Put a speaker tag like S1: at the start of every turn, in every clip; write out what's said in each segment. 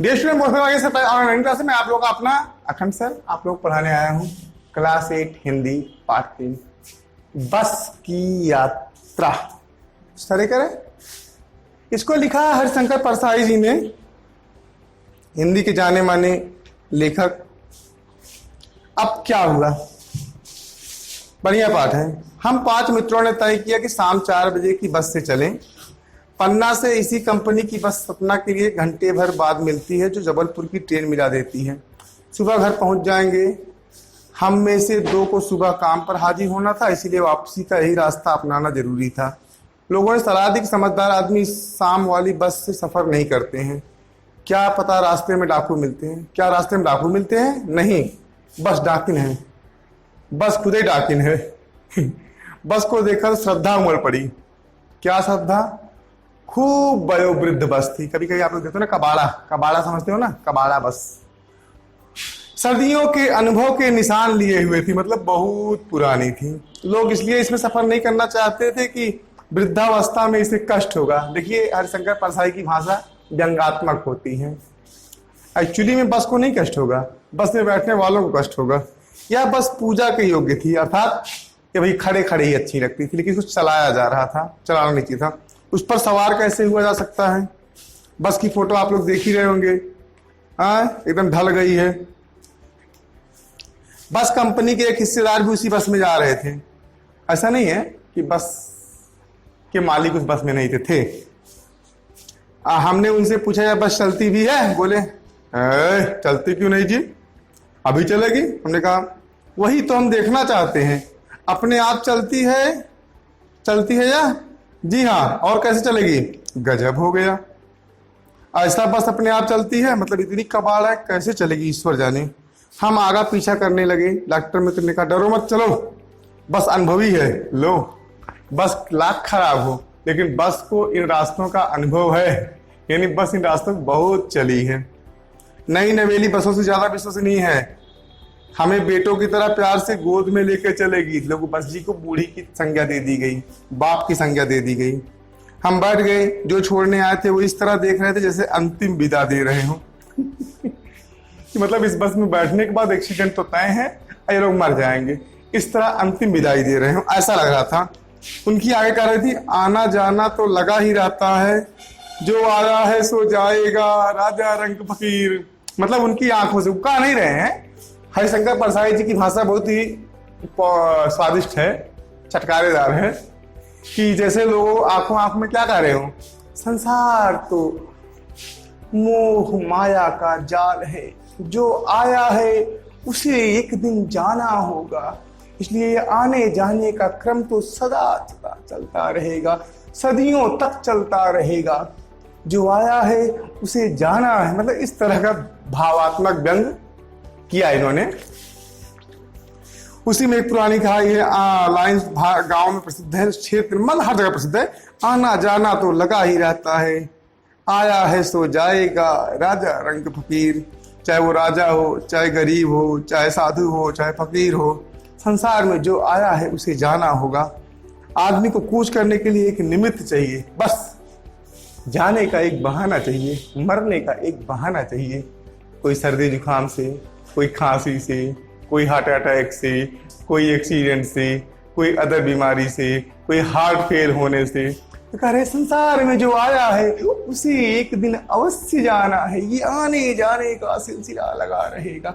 S1: Dear student, बहुत आगे से ऑनलाइन क्लास में आप लोग का अपना अखंड सर आप लोग पढ़ाने आया हूँ। क्लास 8 हिंदी पार्ट 3 बस की यात्रा स्टडी करें। इसको लिखा हरिशंकर परसाई जी ने, हिंदी के जाने माने लेखक। अब क्या हुआ, बढ़िया पाठ है। हम 5 मित्रों ने तय किया कि शाम 4 बजे की बस से चलें। पन्ना से इसी कंपनी की बस सतना के लिए घंटे भर बाद मिलती है, जो जबलपुर की ट्रेन मिला देती है। सुबह घर पहुंच जाएंगे। हम में से 2 को सुबह काम पर हाजिर होना था, इसीलिए वापसी का यही रास्ता अपनाना जरूरी था। लोगों ने सलाह दी कि समझदार आदमी शाम वाली बस से सफर नहीं करते हैं। क्या पता रास्ते में डाकू मिलते हैं। क्या रास्ते में डाकू मिलते हैं? नहीं, बस डाकिन है, बस खुद ही डाकिन है। बस को देखकर श्रद्धा उमड़ पड़ी। क्या श्रद्धा? खूब वयोवृद्ध बस थी। कभी कभी आप लोग देखते हो ना, कबाड़ा, कबाड़ा समझते हो ना, कबाड़ा बस सर्दियों के अनुभव के निशान लिए हुए थी, मतलब बहुत पुरानी थी। लोग इसलिए इसमें सफर नहीं करना चाहते थे कि वृद्धावस्था में इसे कष्ट होगा। देखिए, हरिशंकर परसाई की भाषा व्यंग्यात्मक होती है। एक्चुअली में बस को नहीं कष्ट होगा, बस में बैठने वालों को कष्ट होगा। यह बस पूजा के योग्य थी, अर्थात ये भाई खड़े खड़े ही अच्छी लगती थी, लेकिन कुछ चलाया जा रहा था, चलाना नहीं था। उस पर सवार कैसे हुआ जा सकता है? बस की फोटो आप लोग देख ही रहे होंगे, एकदम ढल गई है। बस कंपनी के एक हिस्सेदार भी उसी बस में जा रहे थे। ऐसा नहीं है कि बस के मालिक उस बस में नहीं थे। हमने उनसे पूछा, यह बस चलती भी है? बोले चलती क्यों नहीं जी, अभी चलेगी। हमने कहा वही तो हम देखना चाहते हैं, अपने आप चलती है या? जी हाँ, और कैसे चलेगी? गजब हो गया, ऐसा बस अपने आप चलती है? मतलब इतनी कबाड़ है, कैसे चलेगी ईश्वर जाने। हम आगा पीछा करने लगे। डॉक्टर मित्र ने कहा डरो मत, चलो, बस अनुभवी है। लो, बस लाख खराब हो, लेकिन बस को इन रास्तों का अनुभव है, यानी बस इन रास्तों में बहुत चली है। नई नवेली बसों से ज्यादा विश्वसनीय है। हमें बेटों की तरह प्यार से गोद में लेकर चलेगी। लोग बस जी को बूढ़ी की संज्ञा दे दी गई, बाप की संज्ञा दे दी गई। हम बैठ गए। जो छोड़ने आए थे वो इस तरह देख रहे थे जैसे अंतिम विदा दे रहे हो। कि मतलब इस बस में बैठने के बाद एक्सीडेंट तो तय है, ये लोग मर जाएंगे, इस तरह अंतिम विदाई दे रहे हो, ऐसा लग रहा था। उनकी आगे कह रही थी, आना जाना तो लगा ही रहता है, जो आया है सो जाएगा, राजा रंग फकीर। मतलब उनकी आंखों से उका नहीं रहे हैं। हरिशंकर परसाई जी की भाषा बहुत ही स्वादिष्ट है, चटकारेदार है, कि जैसे लोग आंखों आंख में क्या कह रहे हो, संसार तो मोह माया का जाल है, जो आया है उसे एक दिन जाना होगा, इसलिए आने जाने का क्रम तो सदा सदा चलता रहेगा, सदियों तक चलता रहेगा, जो आया है उसे जाना है। मतलब इस तरह का भावात्मक व्यंग किया इन्होंने। उसी में एक पुरानी कहा, ये लाइन्स गांव में प्रसिद्ध है, क्षेत्र मतलब हर जगह प्रसिद्ध है। आना जाना तो लगा ही रहता है, आया है सो जाएगा, राजा रंग फकीर। चाहे वो राजा हो, चाहे गरीब हो, चाहे साधु हो, चाहे फकीर हो, संसार में जो आया है उसे जाना होगा। आदमी को कूच करने के लिए एक निमित्त चाहिए, बस जाने का एक बहाना चाहिए, मरने का एक बहाना चाहिए। कोई सर्दी जुकाम से, कोई खांसी से, कोई हार्ट अटैक से, कोई एक्सीडेंट से, कोई अदर बीमारी से, कोई हार्ट फेल होने से। तो कह रहे संसार में जो आया है उसे एक दिन अवश्य जाना है, ये आने जाने का सिलसिला लगा रहेगा।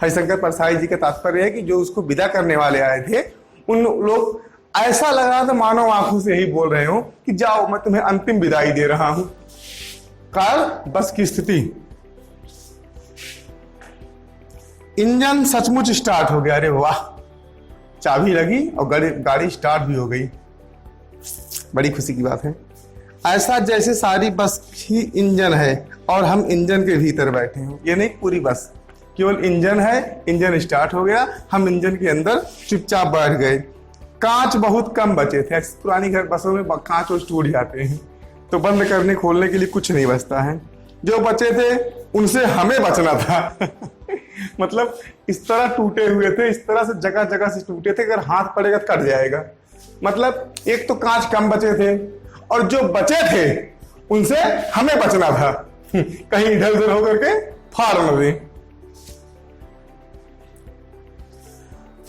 S1: हरिशंकर परसाई जी का तात्पर्य है कि जो उसको विदा करने वाले आए थे, उन लोग ऐसा लगा था मानो आंखों से ही बोल रहे हो कि जाओ, मैं तुम्हें अंतिम विदाई दे रहा हूं। काल बस की स्थिति, इंजन सचमुच स्टार्ट हो गया। अरे वाह, चाबी लगी और गाड़ी स्टार्ट भी हो गई, बड़ी खुशी की बात है। ऐसा जैसे सारी बस ही इंजन है और हम इंजन के भीतर बैठे हैं। ये नहीं पूरी बस, केवल इंजन है, इंजन स्टार्ट हो गया, हम इंजन के अंदर चुपचाप बैठ गए। कांच बहुत कम बचे थे। पुरानी घर बसों में कांच और टूट जाते हैं, तो बंद करने खोलने के लिए कुछ नहीं बचता है। जो बचे थे उनसे हमें बचना था। मतलब इस तरह टूटे हुए थे, इस तरह से जगह जगह से टूटे थे, अगर हाथ पड़ेगा तो कट जाएगा। मतलब एक तो कांच कम बचे थे और जो बचे थे उनसे हमें बचना था। कहीं इधर उधर होकर के फाड़ न दे।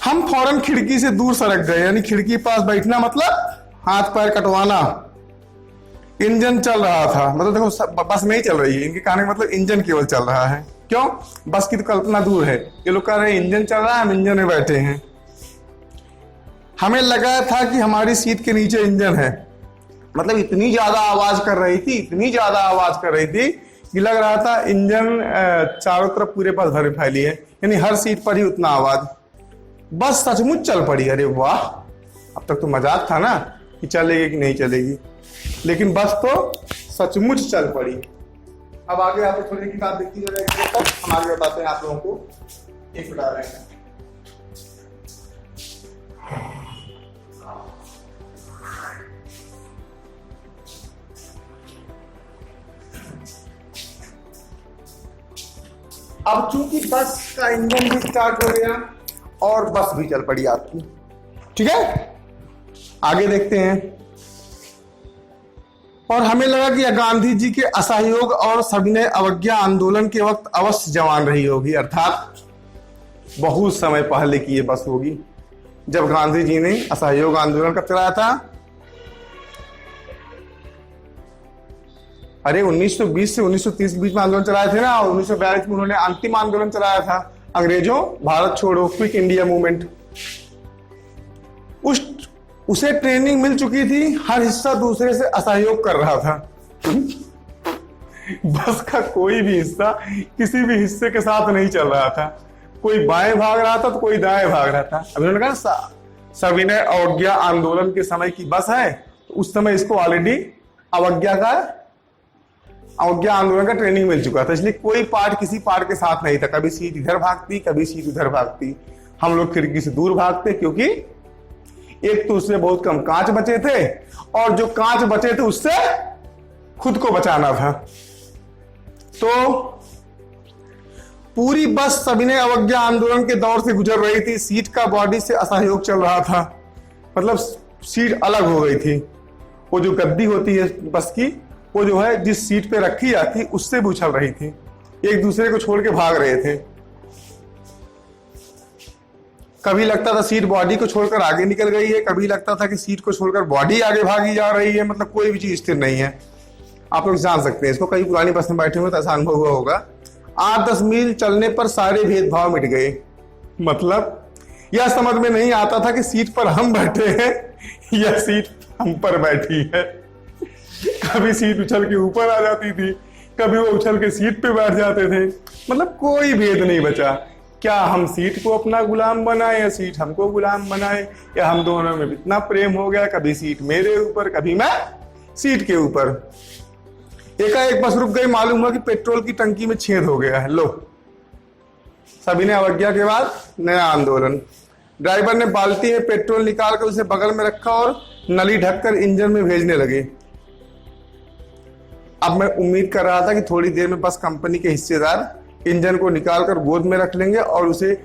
S1: हम फौरन खिड़की से दूर सरक गए, यानी खिड़की के पास बैठना मतलब हाथ पैर कटवाना। इंजन चल रहा था, मतलब देखो बस नहीं चल रही है, इनके कहने का मतलब इंजन केवल चल रहा है। क्यों? बस की तो कल्पना दूर है, ये लोग कह रहे हैं इंजन चल रहा है, हम इंजन में बैठे हैं। हमें लगा था कि हमारी सीट के नीचे इंजन है, मतलब इतनी ज्यादा आवाज कर रही थी, इतनी ज्यादा आवाज कर रही थी कि लग रहा था इंजन चारों तरफ पूरे पास भरे फैली है, यानी हर सीट पर ही उतना आवाज। बस सचमुच चल पड़ी। अरे वाह, अब तक तो मजाक था ना कि चलेगी कि नहीं चलेगी, लेकिन बस तो सचमुच चल पड़ी। अब आगे आप थोड़ी किताब देखती जाएगी, तब हम आगे बताते हैं आप लोगों को। एक बता रहे हैं, अब चूंकि बस का इंजन भी स्टार्ट हो गया और बस भी चल पड़ी आपकी। ठीक है, आगे देखते हैं। और हमें लगा कि गांधी जी के असहयोग और सविनय अवज्ञा आंदोलन के वक्त अवश्य जवान रही होगी, अर्थात बहुत समय पहले की ये बस होगी, जब गांधी जी ने असहयोग आंदोलन कब चलाया था? अरे 1920 से 1930 के बीच में आंदोलन चलाए थे ना, और 1942 में उन्होंने अंतिम आंदोलन चलाया था, अंग्रेजों भारत छोड़ो, क्विक इंडिया मूवमेंट। उसे ट्रेनिंग मिल चुकी थी, हर हिस्सा दूसरे से असहयोग कर रहा था। बस का कोई भी हिस्सा किसी भी हिस्से के साथ नहीं चल रहा था, कोई बाएं भाग रहा था तो कोई दाएं भाग रहा था। अब उन्होंने कहा सविनय अवज्ञा आंदोलन के समय की बस है, तो उस समय इसको ऑलरेडी अवज्ञा आंदोलन का ट्रेनिंग मिल चुका था, इसलिए कोई पार्ट किसी पार्ट के साथ नहीं था। कभी सीट इधर भागती, कभी सीट उधर भागती। हम लोग खिड़की से दूर भागते, क्योंकि एक तो उससे बहुत कम कांच बचे थे, और जो कांच बचे थे उससे खुद को बचाना था। तो पूरी बस सविनय अवज्ञा आंदोलन के दौर से गुजर रही थी। सीट का बॉडी से असहयोग चल रहा था, मतलब सीट अलग हो गई थी। वो जो गद्दी होती है बस की, वो जो है जिस सीट पे रखी जाती उससे भी उछल रही थी, एक दूसरे को छोड़ के भाग रहे थे। कभी लगता था सीट बॉडी को छोड़कर आगे निकल गई है, कभी लगता था कि सीट को छोड़कर बॉडी आगे भागी जा रही है, मतलब कोई भी चीज स्थिर नहीं है। आप लोग जान सकते हैं इसको, कई पुरानी बस में बैठे हुए तो ऐसा अनुभव हुआ होगा। 8-10 मील चलने पर सारे भेदभाव मिट गए, मतलब यह समझ में नहीं आता था कि सीट पर हम बैठे हैं या सीट हम पर बैठी है। कभी सीट उछल के ऊपर आ जाती थी, कभी वो उछल के सीट पे बैठ जाते थे, मतलब कोई भेद नहीं बचा। क्या हम सीट को अपना गुलाम बनाए या सीट हमको गुलाम बनाए, या हम दोनों में इतना प्रेम हो गया, कभी सीट मेरे ऊपर कभी मैं सीट के ऊपर। एकाएक बस रुक गई, मालूम हुआ कि पेट्रोल की टंकी में छेद हो गया है। लो, सविनय अवज्ञा के बाद नया आंदोलन। ड्राइवर ने बाल्टी में पेट्रोल निकालकर उसे बगल में रखा और नली ढककर इंजन में भेजने लगे। अब मैं उम्मीद कर रहा था कि थोड़ी देर में बस कंपनी के हिस्सेदार इंजन को निकालकर गोद में रख लेंगे और उसे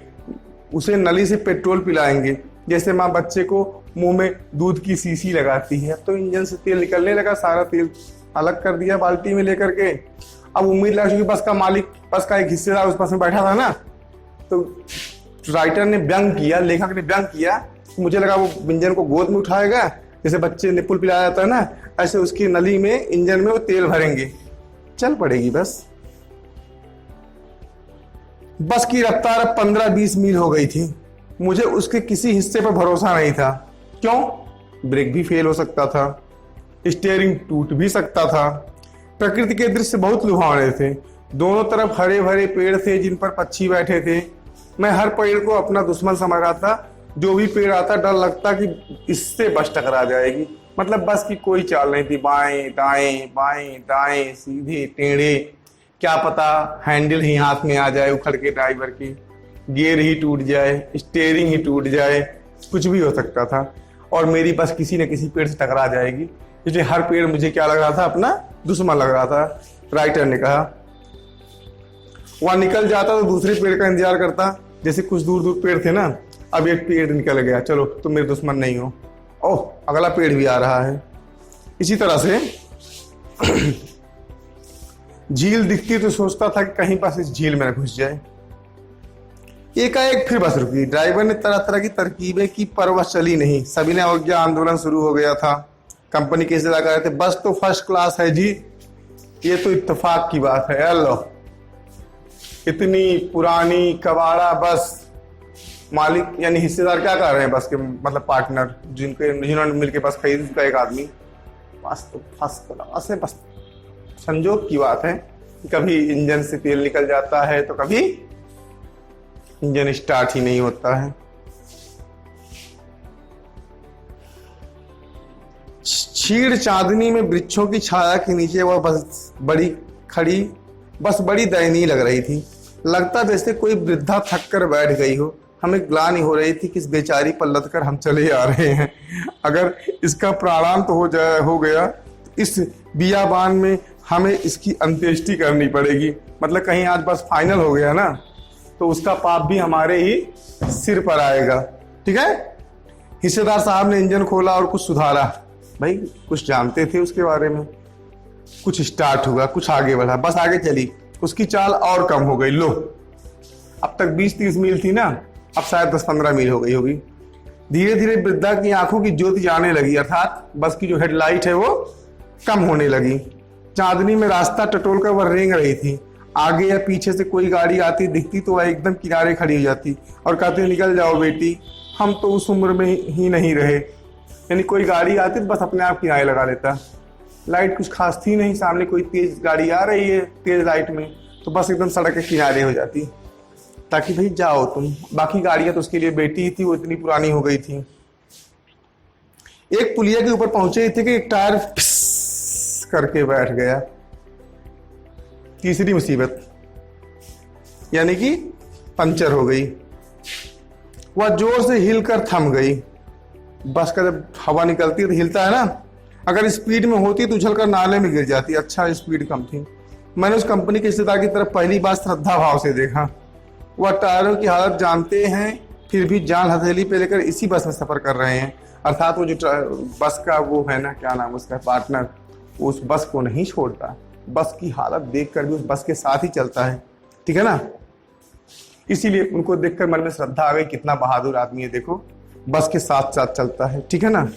S1: नली से पेट्रोल पिलाएंगे, जैसे माँ बच्चे को मुंह में दूध की शीशी लगाती है। तो इंजन से तेल निकलने लगा, सारा तेल अलग कर दिया बाल्टी में लेकर के। अब उम्मीद लगा कि बस का मालिक, बस का एक हिस्सेदार उस बस में बैठा था ना, तो राइटर ने व्यंग किया, लेखक ने व्यंग किया, मुझे लगा वो इंजन को गोद में उठाएगा, जैसे बच्चे निपुल पिलाया जाता है ना, ऐसे उसकी नली में इंजन में वो तेल भरेंगे, चल पड़ेगी बस। बस की रफ्तार अब 15-20 मील हो गई थी। मुझे उसके किसी हिस्से पर भरोसा नहीं था। क्यों? ब्रेक भी फेल हो सकता था, स्टीयरिंग टूट भी सकता था। प्रकृति के दृश्य बहुत लुभावने थे। दोनों तरफ हरे भरे पेड़ थे जिन पर पक्षी बैठे थे। मैं हर पेड़ को अपना दुश्मन समझ रहा था। जो भी पेड़ आता डर लगता कि इससे बस टकरा जाएगी। मतलब बस की कोई चाल नहीं थी, बाएं दाएं बाएं दाएं, सीधे टेढ़े, क्या पता हैंडल ही हाथ में आ जाए उखड़ के ड्राइवर की, गियर ही टूट जाए, स्टीयरिंग ही टूट जाए, कुछ भी हो सकता था। और मेरी बस किसी न किसी पेड़ से टकरा जाएगी, इसलिए हर पेड़ मुझे क्या लग रहा था, अपना दुश्मन लग रहा था। राइटर ने कहा वहां निकल जाता तो दूसरे पेड़ का इंतजार करता, जैसे कुछ दूर दूर पेड़ थे ना, अब एक पेड़ निकल गया, चलो तुम मेरे दुश्मन नहीं हो, ओह अगला पेड़ भी आ रहा है। इसी तरह से झील दिखती तो सोचता था कि कहीं बस इस झील में न घुस जाए। एकाएक फिर बस रुकी। ड्राइवर ने तरह तरह की तरकीबें की पर बस चली नहीं। सभी ने अवज्ञा आंदोलन शुरू हो गया था। कंपनी के इंतजार कर रहे थे, बस तो फर्स्ट क्लास है जी, ये तो इत्तेफाक की बात है। अल्लाह, इतनी पुरानी कबाड़ा बस। मालिक यानी हिस्सेदार क्या कर रहे हैं बस के, मतलब पार्टनर जिन्होंने मिलकर बस खरीदी, उसका एक आदमी। बस तो फर्स्ट क्लास है। बस संजोग की बात है, कभी इंजन से तेल निकल जाता है तो कभी इंजन स्टार्ट ही नहीं होता है। क्षीण चांदनी में वृक्षों की छाया के नीचे वह बस बड़ी दयनीय लग रही थी। लगता जैसे कोई वृद्धा थक कर बैठ गई हो। हमें ग्लानि हो रही थी कि इस बेचारी पर लद कर हम चले आ रहे हैं। अगर इसका प्राणांत हो गया तो इस बियाबान में हमें इसकी अंत्येष्टि करनी पड़ेगी। मतलब कहीं आज बस फाइनल हो गया ना, तो उसका पाप भी हमारे ही सिर पर आएगा। ठीक है। हिस्सेदार साहब ने इंजन खोला और कुछ सुधारा। भाई कुछ जानते थे उसके बारे में। कुछ स्टार्ट हुआ, कुछ आगे बढ़ा, बस आगे चली। उसकी चाल और कम हो गई। लो, अब तक 20-30 मील थी ना, अब शायद 10-15 मील हो गई होगी। धीरे धीरे वृद्धा की आंखों की ज्योति जाने लगी, अर्थात बस की जो हेडलाइट है वो कम होने लगी। चांदनी में रास्ता टटोल कर वह रेंग रही थी। आगे या पीछे से कोई गाड़ी आती दिखती तो वह एकदम किनारे खड़ी हो जाती और कहती, निकल जाओ बेटी, हम तो उस उम्र में ही नहीं रहे। यानी कोई गाड़ी आती तो बस अपने आप किनारे लगा लेता। लाइट कुछ खास थी नहीं, सामने कोई तेज गाड़ी आ रही है तेज लाइट में, तो बस एकदम सड़क के किनारे हो जाती ताकि भाई जाओ तुम। बाकी गाड़ियां तो उसके लिए बेटी थी, वो इतनी पुरानी हो गई थी। एक पुलिया के ऊपर पहुंचे थे कि एक टायर फिस करके बैठ गया। तीसरी मुसीबत, यानी कि पंचर हो गई। वह जोर से हिलकर थम गई। बस का जब हवा निकलती है तो हिलता है ना, अगर स्पीड में होती तो उछलकर नाले में गिर जाती। अच्छा स्पीड कम थी। मैंने उस कंपनी के हिस्सेदार की तरफ पहली बार श्रद्धा भाव से देखा। वह टायरों की हालत जानते हैं फिर भी जान हथेली पे लेकर इसी बस में सफर कर रहे हैं। अर्थात वो जो बस का वो है ना, क्या नाम उसका, पार्टनर, उस बस को नहीं छोड़ता। बस की हालत देखकर भी उस बस के साथ ही चलता है। ठीक है ना। इसीलिए उनको देखकर मन में श्रद्धा आ गई, कितना बहादुर आदमी है, देखो बस के साथ साथ चलता है। ठीक है ना।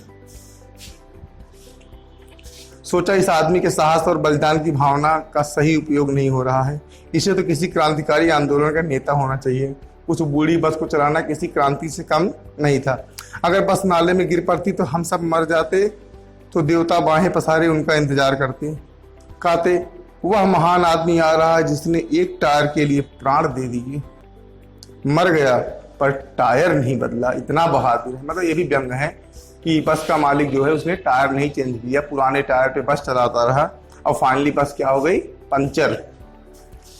S1: सोचा इस आदमी के साहस और बलिदान की भावना का सही उपयोग नहीं हो रहा है। इसे तो किसी क्रांतिकारी आंदोलन का नेता होना चाहिए। उस बूढ़ी बस को चलाना किसी क्रांति से कम नहीं था। अगर बस नाले में गिर पड़ती तो हम सब मर जाते, तो देवता बाहें पसारे उनका इंतजार करते। कहते, वह महान आदमी आ रहा है जिसने एक टायर के लिए प्राण दे दिए। मर गया पर टायर नहीं बदला, इतना बहादुर है। मतलब ये भी व्यंग है कि बस का मालिक जो है उसने टायर नहीं चेंज किया, पुराने टायर पे बस चलाता रहा और फाइनली बस क्या हो गई, पंचर।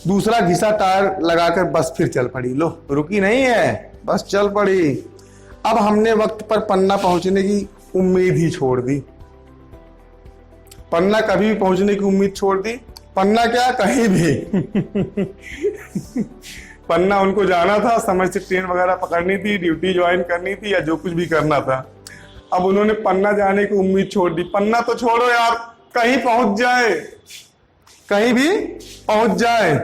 S1: दूसरा घिसा टायर लगाकर बस फिर चल पड़ी। लो, रुकी नहीं है, बस चल पड़ी। अब हमने वक्त पर पन्ना पहुंचने की उम्मीद ही छोड़ दी। पन्ना कभी भी पहुंचने की उम्मीद छोड़ दी। पन्ना क्या, कहीं भी। पन्ना उनको जाना था, समय से ट्रेन वगैरह पकड़नी थी, ड्यूटी ज्वाइन करनी थी या जो कुछ भी करना था। अब उन्होंने पन्ना जाने की उम्मीद छोड़ दी। पन्ना तो छोड़ो यार, कहीं पहुंच जाए, कहीं भी पहुंच जाए।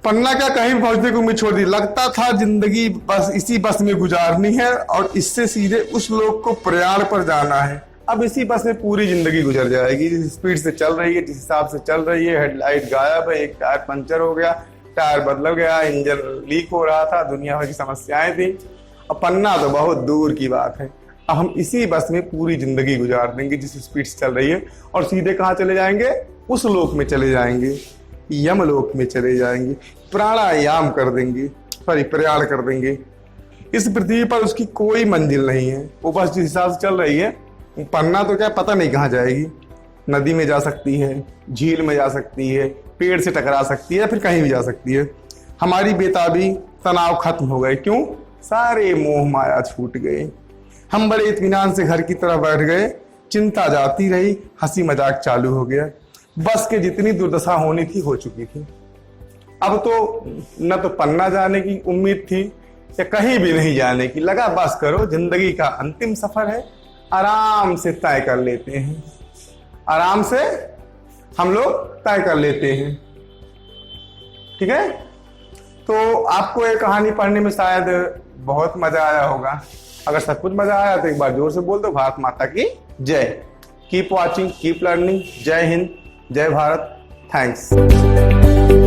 S1: पन्ना क्या, कहीं पहुंचने की उम्मीद छोड़ दी। लगता था जिंदगी बस इसी बस में गुजारनी है और इससे सीधे उस लोग को प्रयाण पर जाना है। अब इसी बस में पूरी जिंदगी गुजर जाएगी। जिस स्पीड से चल रही है, जिस हिसाब से चल रही है, हेडलाइट गायब है, एक टायर पंचर हो गया, टायर बदल गया, इंजन लीक हो रहा था, दुनिया भर की समस्याएं थी। अब पन्ना तो बहुत दूर की बात है। अब हम इसी बस में पूरी जिंदगी गुजार देंगे जिस स्पीड से चल रही है, और सीधे कहाँ चले जाएंगे, उस लोक में चले जाएंगे, यमलोक में चले जाएंगे। प्राणायाम कर देंगे, सॉरी प्रयाण कर देंगे। इस पृथ्वी पर उसकी कोई मंजिल नहीं है। वो बस जिस हिसाब से चल रही है, पन्ना तो क्या पता नहीं कहाँ जाएगी। नदी में जा सकती है, झील में जा सकती है, पेड़ से टकरा सकती है, फिर कहीं भी जा सकती है। हमारी बेताबी, तनाव खत्म हो गए। क्यों? सारे मोह माया छूट गए। हम बड़े इत्मीनान से घर की तरफ बैठ गए। चिंता जाती रही, हंसी मजाक चालू हो गया। बस के जितनी दुर्दशा होनी थी हो चुकी थी। अब तो न तो पन्ना जाने की उम्मीद थी या कहीं भी नहीं जाने की। लगा बस करो, जिंदगी का अंतिम सफर है, आराम से तय कर लेते हैं। आराम से हम लोग तय कर लेते हैं। ठीक है, तो आपको ये कहानी पढ़ने में शायद बहुत मजा आया होगा। अगर सब कुछ मजा आया तो एक बार जोर से बोल दो भारत माता की जय। Keep watching, keep learning. जय हिंद, जय भारत। थैंक्स।